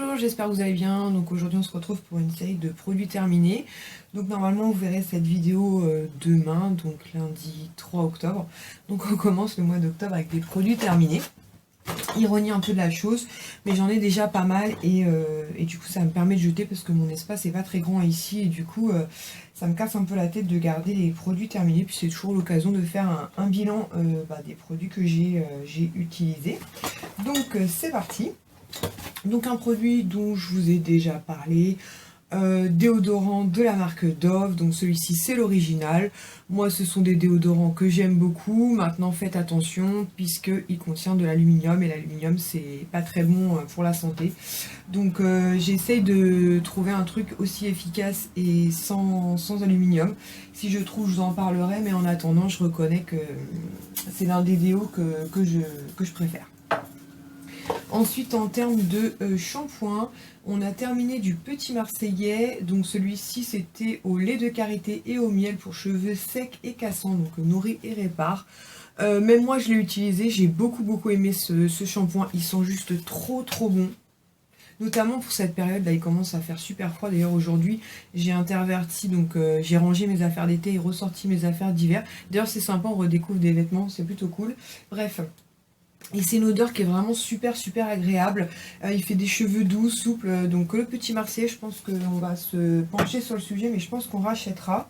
Bonjour, j'espère que vous allez bien. Donc aujourd'hui on se retrouve pour une série de produits terminés. Donc normalement vous verrez cette vidéo demain, donc lundi 3 octobre. Donc on commence le mois d'octobre avec des produits terminés. Ironie un peu de la chose, mais j'en ai déjà pas mal et du coup ça me permet de jeter parce que mon espace est pas très grand ici et du coup ça me casse un peu la tête de garder les produits terminés. Puis c'est toujours l'occasion de faire un bilan des produits que j'ai utilisés. Donc c'est parti. Donc un produit dont je vous ai déjà parlé, déodorant de la marque Dove, donc celui-ci c'est l'original. Moi ce sont des déodorants que j'aime beaucoup. Maintenant faites attention puisqu'il contient de l'aluminium et l'aluminium c'est pas très bon pour la santé. Donc j'essaye de trouver un truc aussi efficace et sans aluminium. Si je trouve je vous en parlerai, mais en attendant je reconnais que c'est l'un des déos que je préfère. Ensuite, en termes de shampoing, on a terminé du Petit Marseillais. Donc celui-ci, c'était au lait de karité et au miel pour cheveux secs et cassants, donc nourris et répare. Même moi, je l'ai utilisé. J'ai beaucoup aimé ce shampoing. Ils sont juste trop bons. Notamment pour cette période, là, il commence à faire super froid. D'ailleurs, aujourd'hui, j'ai interverti, donc j'ai rangé mes affaires d'été et ressorti mes affaires d'hiver. D'ailleurs, c'est sympa, on redécouvre des vêtements, c'est plutôt cool. Bref. Et c'est une odeur qui est vraiment super agréable. Il fait des cheveux doux, souples. Donc le Petit Marseillais, je pense qu'on va se pencher sur le sujet, mais je pense qu'on rachètera.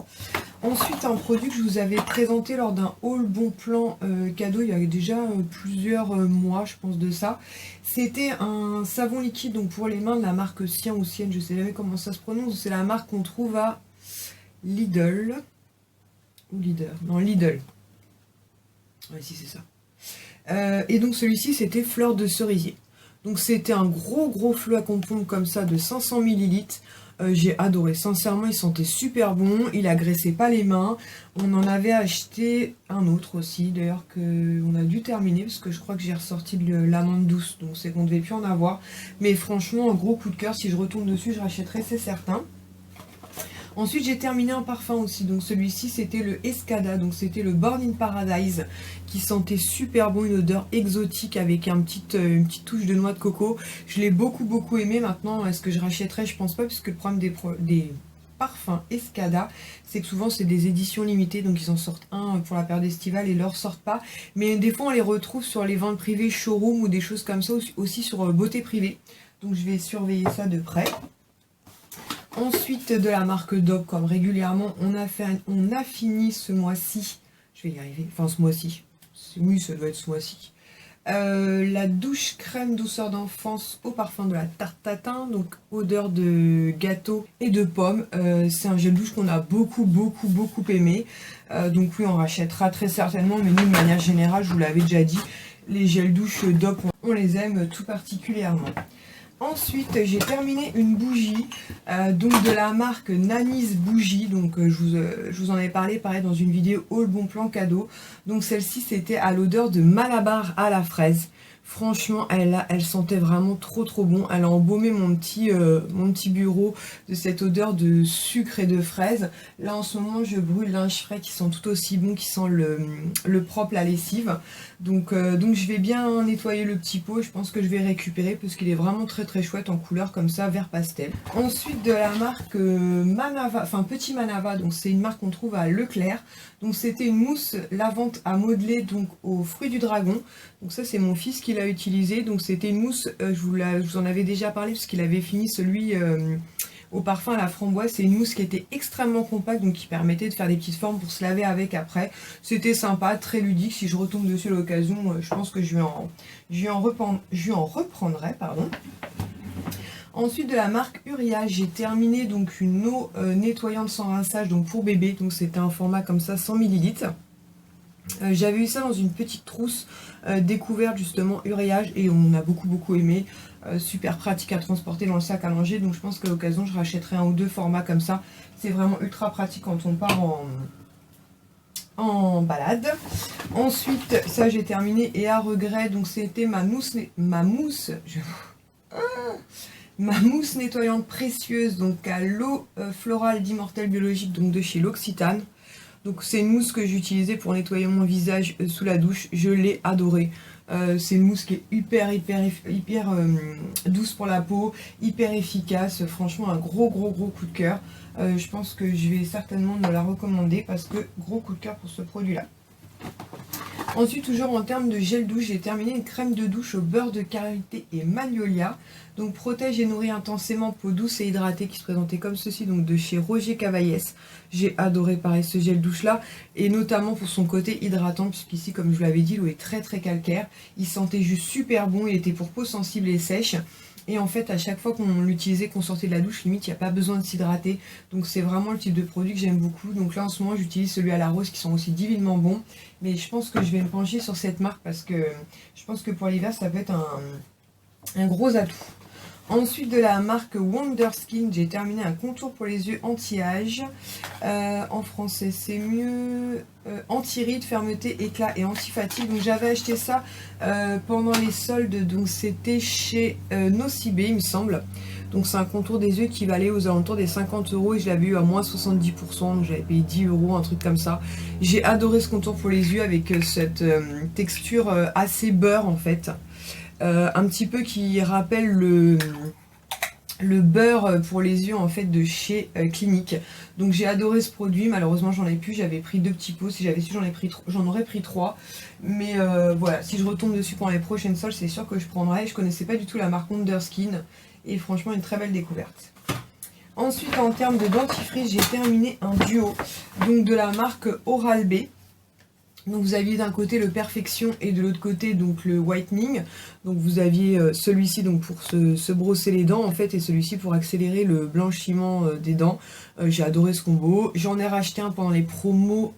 Ensuite, un produit que je vous avais présenté lors d'un haul bon plan cadeau, il y a déjà plusieurs mois, je pense de ça. C'était un savon liquide donc pour les mains de la marque Sien ou Sienne, je ne sais jamais comment ça se prononce. C'est la marque qu'on trouve à Lidl. Ou Leader. Non, Lidl. Ouais, si c'est ça. Et donc celui-ci c'était fleur de cerisier. Donc c'était un gros flacon de pompe comme ça de 500 ml. J'ai adoré, sincèrement il sentait super bon, il agressait pas les mains. On en avait acheté un autre aussi d'ailleurs qu'on a dû terminer parce que je crois que j'ai ressorti de l'amande douce, donc c'est qu'on devait plus en avoir. Mais franchement un gros coup de cœur, si je retourne dessus je rachèterai, c'est certain. Ensuite j'ai terminé un parfum aussi, donc celui-ci c'était le Escada, donc c'était le Born in Paradise qui sentait super bon, une odeur exotique avec une petite touche de noix de coco. Je l'ai beaucoup aimé. Maintenant est-ce que je rachèterais? Je pense pas, puisque le problème des parfums Escada c'est que souvent c'est des éditions limitées, donc ils en sortent un pour la période estivale et leur sortent pas, mais des fois on les retrouve sur les ventes privées showroom ou des choses comme ça, aussi sur beauté privée, donc je vais surveiller ça de près. Ensuite de la marque Dove, comme régulièrement, on a fini ce mois-ci, je vais y arriver, enfin ce mois-ci, oui ça doit être ce mois-ci, la douche crème douceur d'enfance au parfum de la tarte tatin, donc odeur de gâteau et de pomme. C'est un gel douche qu'on a beaucoup aimé, donc oui on rachètera très certainement, mais nous de manière générale, je vous l'avais déjà dit, les gels douche Dove on les aime tout particulièrement. Ensuite, j'ai terminé une bougie, donc de la marque Nanis Bougie, donc je vous en avais parlé pareil dans une vidéo haul bon plan cadeau. Donc celle-ci c'était à l'odeur de Malabar à la fraise. Franchement, elle sentait vraiment trop bon. Elle a embaumé mon petit bureau de cette odeur de sucre et de fraise. Là en ce moment, je brûle linge frais qui sent tout aussi bon, qui sent le propre, la lessive. Donc je vais bien nettoyer le petit pot. Je pense que je vais récupérer parce qu'il est vraiment très chouette en couleur comme ça, vert pastel. Ensuite de la marque Manava, enfin Petit Manava, donc c'est une marque qu'on trouve à Leclerc. Donc c'était une mousse lavante à modeler donc aux fruits du dragon. Donc ça c'est mon fils qui l'a utilisé. Donc c'était une mousse, je vous en avais déjà parlé parce qu'il avait fini celui au parfum à la framboise. C'est une mousse qui était extrêmement compacte, donc qui permettait de faire des petites formes pour se laver avec après. C'était sympa, très ludique. Si je retombe dessus à l'occasion, je pense que je lui en reprendrai, pardon. Ensuite de la marque Uriage, j'ai terminé donc une eau nettoyante sans rinçage donc pour bébé, donc c'était un format comme ça 100 ml. J'avais eu ça dans une petite trousse découverte justement Uriage et on a beaucoup aimé, super pratique à transporter dans le sac à langer, donc je pense qu'à l'occasion je rachèterai un ou deux formats comme ça, c'est vraiment ultra pratique quand on part en balade. Ensuite ça j'ai terminé et à regret, donc c'était ma mousse nettoyante précieuse donc à l'eau florale d'Immortel Biologique, donc de chez l'Occitane. Donc c'est une mousse que j'utilisais pour nettoyer mon visage sous la douche, je l'ai adorée. C'est une mousse qui est hyper douce pour la peau, hyper efficace. Franchement, un gros coup de cœur. Je pense que je vais certainement me la recommander parce que gros coup de cœur pour ce produit-là. Ensuite, toujours en termes de gel douche, j'ai terminé une crème de douche au beurre de karité et magnolia. Donc protège et nourrit intensément, peau douce et hydratée, qui se présentait comme ceci, donc de chez Roger Cavaillès. J'ai adoré pareil ce gel douche là, et notamment pour son côté hydratant, puisqu'ici comme je vous l'avais dit, l'eau est très calcaire. Il sentait juste super bon, il était pour peau sensible et sèche. Et en fait, à chaque fois qu'on l'utilisait, qu'on sortait de la douche, limite, il n'y a pas besoin de s'hydrater. Donc c'est vraiment le type de produit que j'aime beaucoup. Donc là, en ce moment, j'utilise celui à la rose qui sont aussi divinement bons. Mais je pense que je vais me pencher sur cette marque parce que je pense que pour l'hiver, ça peut être un gros atout. Ensuite, de la marque Wonder Skin, j'ai terminé un contour pour les yeux anti-âge. En français, c'est mieux. Anti-rides, fermeté, éclat et anti-fatigue. Donc j'avais acheté ça pendant les soldes. Donc c'était chez Nocibé, il me semble. Donc c'est un contour des yeux qui valait aux alentours des 50 € et je l'avais eu à moins 70%. Donc j'avais payé 10 €, un truc comme ça. J'ai adoré ce contour pour les yeux avec cette texture assez beurre en fait. Un petit peu qui rappelle le beurre pour les yeux en fait de chez Clinique. Donc j'ai adoré ce produit. Malheureusement j'en ai plus, j'avais pris 2 petits pots. Si j'avais su j'en aurais pris 3. Mais voilà, si je retombe dessus pendant les prochaines soldes, c'est sûr que je prendrai. Je connaissais pas du tout la marque Wonder Skin et franchement une très belle découverte. Ensuite, en termes de dentifrice, j'ai terminé un duo donc de la marque Oral-B. Donc vous aviez d'un côté le Perfection et de l'autre côté donc le Whitening. Donc vous aviez celui-ci donc pour se brosser les dents en fait, et celui-ci pour accélérer le blanchiment des dents. J'ai adoré ce combo. J'en ai racheté un pendant les promos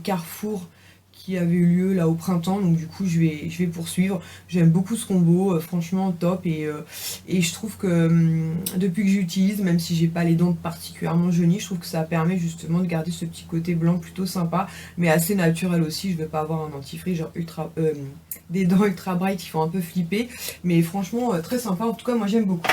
Carrefour qui avait eu lieu là au printemps, donc du coup je vais poursuivre. J'aime beaucoup ce combo, franchement top, et je trouve que depuis que j'utilise, même si j'ai pas les dents particulièrement jaunies, je trouve que ça permet justement de garder ce petit côté blanc plutôt sympa, mais assez naturel aussi. Je veux pas avoir un dentifrice genre des dents ultra bright qui font un peu flipper, mais franchement très sympa, en tout cas moi j'aime beaucoup.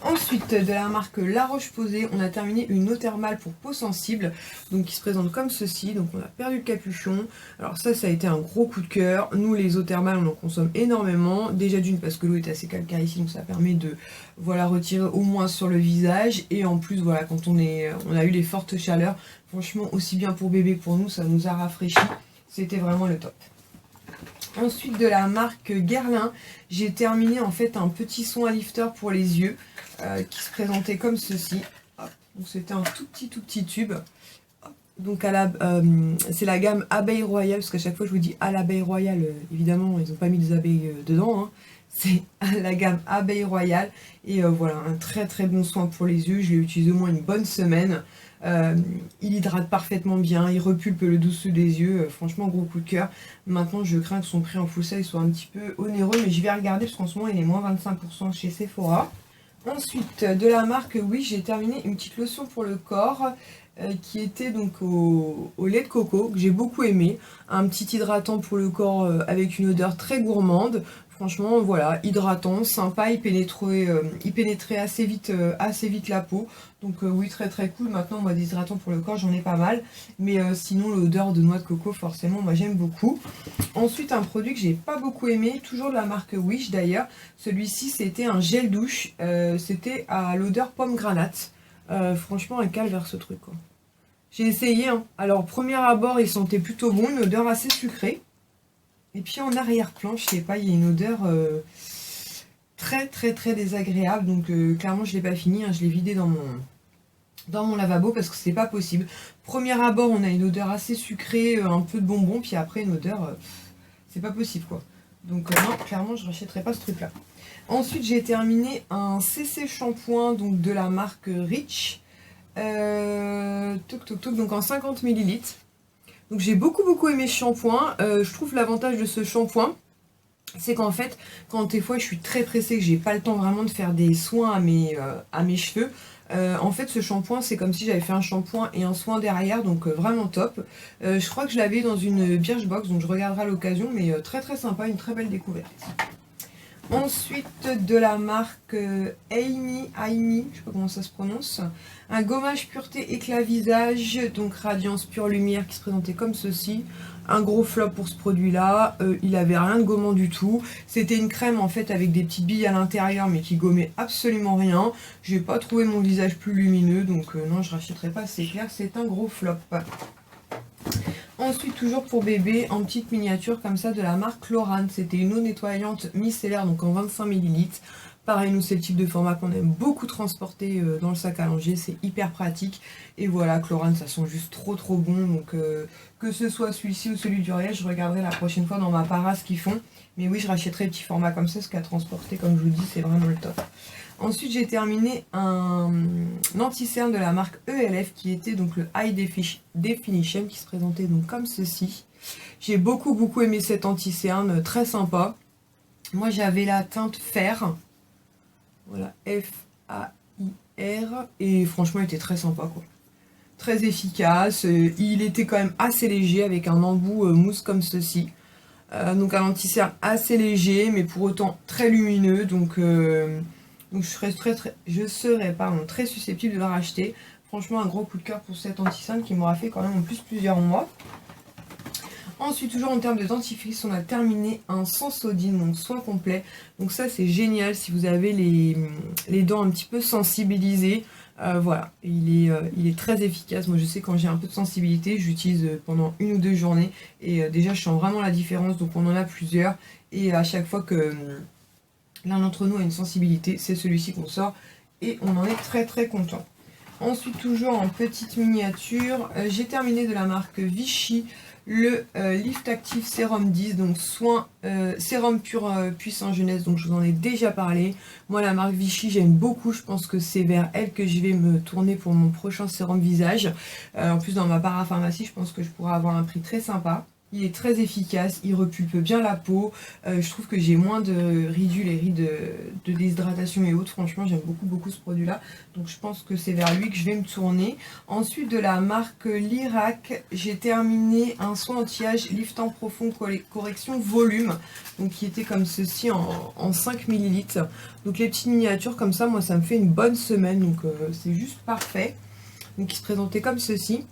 Ensuite, de la marque La Roche-Posay, on a terminé une eau thermale pour peau sensible, donc qui se présente comme ceci. Donc on a perdu le capuchon. Alors ça a été un gros coup de cœur. Nous, les eaux thermales, on en consomme énormément. Déjà d'une parce que l'eau est assez calcaire ici, donc ça permet de retirer au moins sur le visage. Et en plus, voilà, quand on a eu les fortes chaleurs, franchement, aussi bien pour bébé que pour nous, ça nous a rafraîchi. C'était vraiment le top. Ensuite, de la marque Guerlain, j'ai terminé en fait un petit soin à lifter pour les yeux qui se présentait comme ceci. Donc c'était un tout petit tube. Donc c'est la gamme Abeille Royale, parce qu'à chaque fois je vous dis à l'abeille royale, évidemment ils n'ont pas mis des abeilles dedans, hein. C'est la gamme Abeille Royale, et voilà, un très bon soin pour les yeux. Je l'ai utilisé au moins une bonne semaine. Il hydrate parfaitement bien, il repulpe le dessous des yeux, franchement gros coup de cœur. Maintenant je crains que son prix en full size soit un petit peu onéreux, mais je vais regarder parce qu'en ce moment il est moins 25% chez Sephora. Ensuite, de la marque Oui, j'ai terminé une petite lotion pour le corps qui était donc au lait de coco, que j'ai beaucoup aimé. Un petit hydratant pour le corps avec une odeur très gourmande. Franchement, voilà, hydratant, sympa, il pénétrait assez vite la peau. Donc oui, très cool. Maintenant, moi, des hydratants pour le corps, j'en ai pas mal. Mais sinon, l'odeur de noix de coco, forcément, moi, j'aime beaucoup. Ensuite, un produit que j'ai pas beaucoup aimé, toujours de la marque Wish d'ailleurs. Celui-ci, c'était un gel douche. C'était à l'odeur pomme granate. Franchement, un calvaire ce truc, quoi. J'ai essayé, hein. Alors, premier abord, il sentait plutôt bon, une odeur assez sucrée. Et puis en arrière-plan, je sais pas, il y a une odeur très désagréable. Donc clairement, je l'ai pas fini, hein. Je l'ai vidé dans mon lavabo parce que c'est pas possible. Premier abord, on a une odeur assez sucrée, un peu de bonbon, puis après une odeur, c'est pas possible, quoi. Donc non, clairement, je rachèterai pas ce truc-là. Ensuite, j'ai terminé un CC shampoing donc de la marque Rich. Donc en 50 ml. Donc j'ai beaucoup aimé ce shampoing. Je trouve l'avantage de ce shampoing, c'est qu'en fait, quand des fois je suis très pressée, que j'ai pas le temps vraiment de faire des soins à mes cheveux, en fait ce shampoing c'est comme si j'avais fait un shampoing et un soin derrière, donc vraiment top. Je crois que je l'avais dans une Birchbox, donc je regarderai à l'occasion, mais très sympa, une très belle découverte. Ensuite, de la marque Aimi, je sais pas comment ça se prononce, un gommage pureté éclat visage, donc radiance pure lumière qui se présentait comme ceci. un gros flop pour ce produit là, il avait rien de gommant du tout, c'était une crème en fait avec des petites billes à l'intérieur mais qui gommait absolument rien. J'ai pas trouvé mon visage plus lumineux, donc non, je rachèterai pas, c'est clair, c'est un gros flop. Ensuite, toujours pour bébé, en petite miniature comme ça de la marque Lorane. C'était une eau nettoyante micellaire, donc en 25 ml. Pareil, nous c'est le type de format qu'on aime beaucoup transporter dans le sac à langer, c'est hyper pratique. Et voilà, Lorane, ça sent juste trop bon. Donc que ce soit celui-ci ou celui du Riel, je regarderai la prochaine fois dans ma para ce qu'ils font. Mais oui, je rachèterai le petit format comme ça, ce qu'à transporter, comme je vous dis, c'est vraiment le top. Ensuite, j'ai terminé un anti-cerne de la marque ELF qui était donc le High Definition qui se présentait donc comme ceci. J'ai beaucoup aimé cet anti-cerne, très sympa. Moi, j'avais la teinte fer. Voilà, F-A-I-R. Et franchement, il était très sympa, quoi. Très efficace. Il était quand même assez léger avec un embout mousse comme ceci. Donc un anti-cerne assez léger, mais pour autant très lumineux. Donc je serais très susceptible de le racheter. Franchement, un gros coup de cœur pour cet anti-cerne qui m'aura fait quand même en plus plusieurs mois. Ensuite, toujours en termes de dentifrice, on a terminé un Sensodyne, donc soin complet. Donc ça, c'est génial si vous avez les dents un petit peu sensibilisées. Voilà, il est très efficace. Moi, je sais quand j'ai un peu de sensibilité, j'utilise pendant 1 ou 2 journées. Et déjà, je sens vraiment la différence. Donc on en a plusieurs. Et à chaque fois que l'un d'entre nous a une sensibilité, c'est celui-ci qu'on sort. Et on en est très content. Ensuite, toujours en petite miniature, j'ai terminé de la marque Vichy le Lift Active Sérum 10, donc sérum pur puissant jeunesse, donc je vous en ai déjà parlé. Moi, la marque Vichy, j'aime beaucoup, je pense que c'est vers elle que je vais me tourner pour mon prochain sérum visage. En plus, dans ma parapharmacie, je pense que je pourrais avoir un prix très sympa. Il est très efficace, il repulpe bien la peau, je trouve que j'ai moins de ridules et rides de déshydratation et autres. Franchement, j'aime beaucoup ce produit là, donc je pense que c'est vers lui que je vais me tourner. Ensuite, de la marque Lirac, j'ai terminé un soin anti-âge liftant profond correction volume, donc qui était comme ceci en 5 ml. Donc les petites miniatures comme ça, moi ça me fait une bonne semaine, donc c'est juste parfait. Donc il se présentait comme ceci.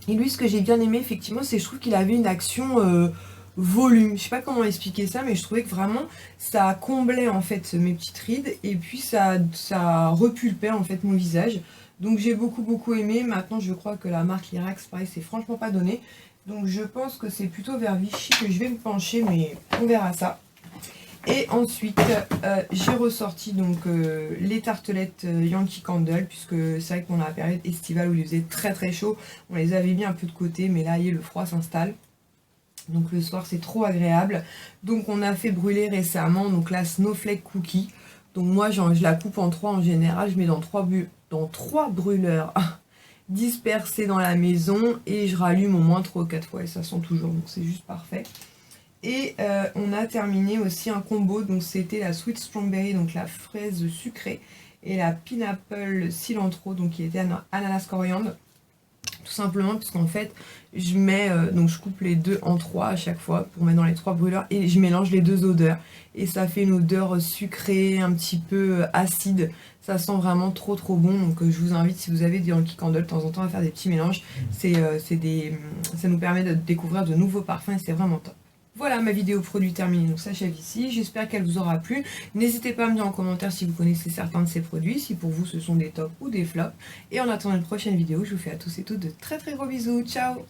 Et lui, ce que j'ai bien aimé, effectivement, c'est que je trouve qu'il avait une action volume. Je sais pas comment expliquer ça, mais je trouvais que vraiment, ça comblait en fait mes petites rides. Et puis, ça repulpait en fait mon visage. Donc, j'ai beaucoup aimé. Maintenant, je crois que la marque Lirac, pareil, c'est franchement pas donné. Donc, je pense que c'est plutôt vers Vichy que je vais me pencher, mais on verra ça. Et ensuite, j'ai ressorti donc les tartelettes Yankee Candle, puisque c'est vrai qu'on a la période estivale où il faisait très chaud. On les avait mis un peu de côté, mais là, le froid s'installe. Donc le soir, c'est trop agréable. Donc on a fait brûler récemment donc la Snowflake Cookie. Donc moi, je la coupe en 3 en général. Je mets dans 3 brûleurs dispersés dans la maison. Et je rallume au moins 3 ou 4 fois. Et ça sent toujours, donc c'est juste parfait. Et on a terminé aussi un combo, donc c'était la Sweet Strawberry, donc la fraise sucrée, et la Pineapple Cilantro, donc qui était ananas coriandre. Tout simplement puisqu'en fait, je mets, donc je coupe les deux en 3 à chaque fois pour mettre dans les 3 brûleurs, et je mélange les 2 odeurs. Et ça fait une odeur sucrée, un petit peu acide. Ça sent vraiment trop bon, donc je vous invite, si vous avez des Yankee Candle de temps en temps, à faire des petits mélanges. Ça nous permet de découvrir de nouveaux parfums et c'est vraiment top. Voilà, ma vidéo produit terminée, donc s'achève ici. J'espère qu'elle vous aura plu. N'hésitez pas à me dire en commentaire si vous connaissez certains de ces produits, si pour vous ce sont des tops ou des flops. Et en attendant une prochaine vidéo, je vous fais à tous et toutes de très gros bisous. Ciao!